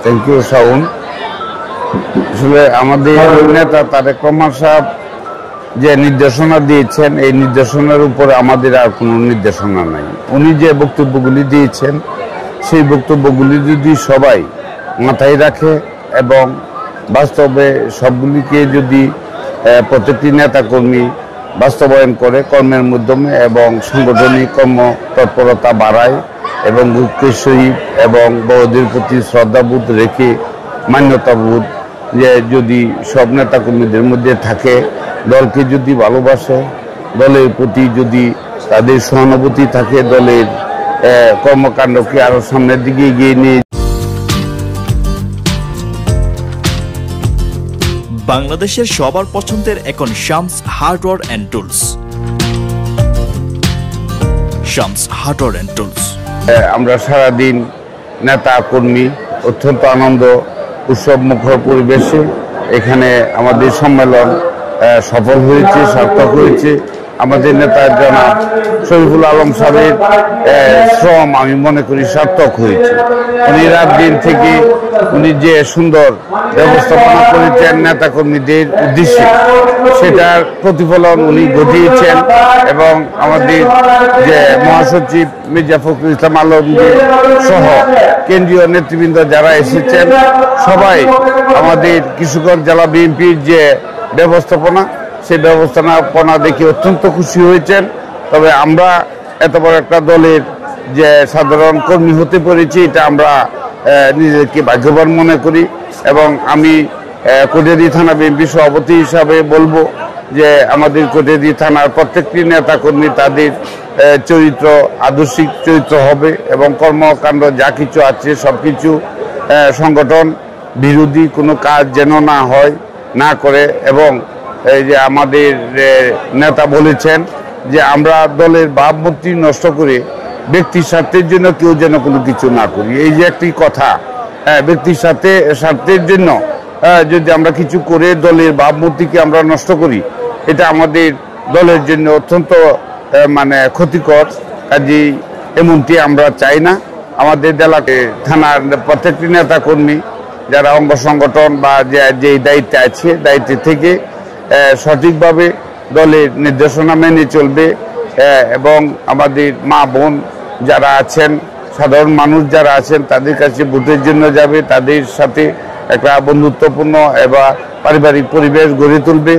Thank you Shaon. আসলে আমাদের নেতা তারেক রহমান সাহেব যে নির্দেশনা দিয়েছেন, এই নির্দেশনার উপরে আমাদের আর কোনো নির্দেশনা নাই। উনি যে বক্তব্যগুলি দিয়েছেন, সেই বক্তব্যগুলি যদি সবাই মাথায় রাখে এবং বাস্তবে সবগুলিকে যদি প্রত্যেকটি নেতাকর্মী বাস্তবায়ন করে কর্মের মাধ্যমে এবং সাংগঠনিক কর্মতৎপরতা বাড়ায় এবং ঐক্যের সহিত এবং বড়দের প্রতি শ্রদ্ধাবোধ রেখে মান্যতাবোধ যে যদি সব নেতাকর্মীদের মধ্যে থাকে, দলকে যদি ভালোবাসে, দলের প্রতি যদি তাদের সহানুভূতি থাকে, দলের কর্মকাণ্ডকে আরো সামনের দিকে এগিয়ে নিয়ে। বাংলাদেশের সবার পছন্দের এখন Shams hardware and tools. Shams hardware and tools. আমরা সারাদিন নেতা কর্মী অত্যন্ত আনন্দ উৎসব মুখর পরিবেশে এখানে আমাদের সম্মেলন সফল হয়েছে, সার্থক হয়েছে। আমাদের নেতা জনাব শরীফুল আলম সাহেবের শ্রম আমি মনে করি সার্থক হয়েছে। উনি রাত দিন থেকে উনি যে সুন্দর ব্যবস্থাপনা করেছেন নেতাকর্মীদের উদ্দেশ্যে, সেটার প্রতিফলন উনি ঘটিয়েছেন এবং আমাদের যে মহাসচিব মির্জা ফখরুল ইসলাম আলমগীর সহ কেন্দ্রীয় নেতৃবৃন্দ যারা এসেছেন, সবাই আমাদের কিশোরগঞ্জ জেলা বিএনপির যে ব্যবস্থাপনা, সেই ব্যবস্থাপনা দেখে অত্যন্ত খুশি হয়েছেন। তবে আমরা এত বড় একটা দলের যে সাধারণ কর্মী হতে পেরেছি, এটা আমরা নিজেকে ভাগ্যবান মনে করি এবং আমি কোটিয়াদী থানা বিএনপি সভাপতি হিসাবে বলবো যে আমাদের কোটিয়াদী থানার প্রত্যেকটি নেতাকর্মী তাদের চরিত্র আদর্শিক চরিত্র হবে এবং কর্মকাণ্ড যা কিছু আছে সব কিছু সংগঠন বিরোধী কোনো কাজ যেন না হয়, না করে। এবং এই যে আমাদের নেতা বলেছেন যে আমরা দলের ভাবমূর্তি নষ্ট করে ব্যক্তির স্বার্থের জন্য কেউ যেন কোনো কিছু না করি। এই যে একটি কথা, ব্যক্তির স্বার্থের জন্য যদি আমরা কিছু করে দলের ভাবমূর্তিকে আমরা নষ্ট করি, এটা আমাদের দলের জন্য অত্যন্ত মানে ক্ষতিকর। কাজেই এমনটি আমরা চাই না। আমাদের জেলাকে থানার প্রত্যেকটি নেতা কর্মী যারা অঙ্গ সংগঠন বা যে দায়িত্বে আছে, দায়িত্বে থেকে সঠিকভাবে দলের নির্দেশনা মেনে চলবে এবং আমাদের মা বোন যারা আছেন, সাধারণ মানুষ যারা আছেন, তাদের কাছে ভোটের জন্য যাবে, তাদের সাথে একটা বন্ধুত্বপূর্ণ এবং পারিবারিক পরিবেশ গড়ে তুলবে।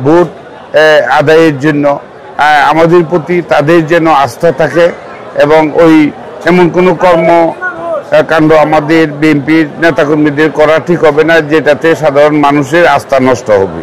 ভোট আদায়ের জন্য আমাদের প্রতি তাদের যেন আস্থা থাকে এবং ওই এমন কোনো কর্মকাণ্ড আমাদের বিএনপির নেতাকর্মীদের করা ঠিক হবে না যেটাতে সাধারণ মানুষের আস্থা নষ্ট হবে।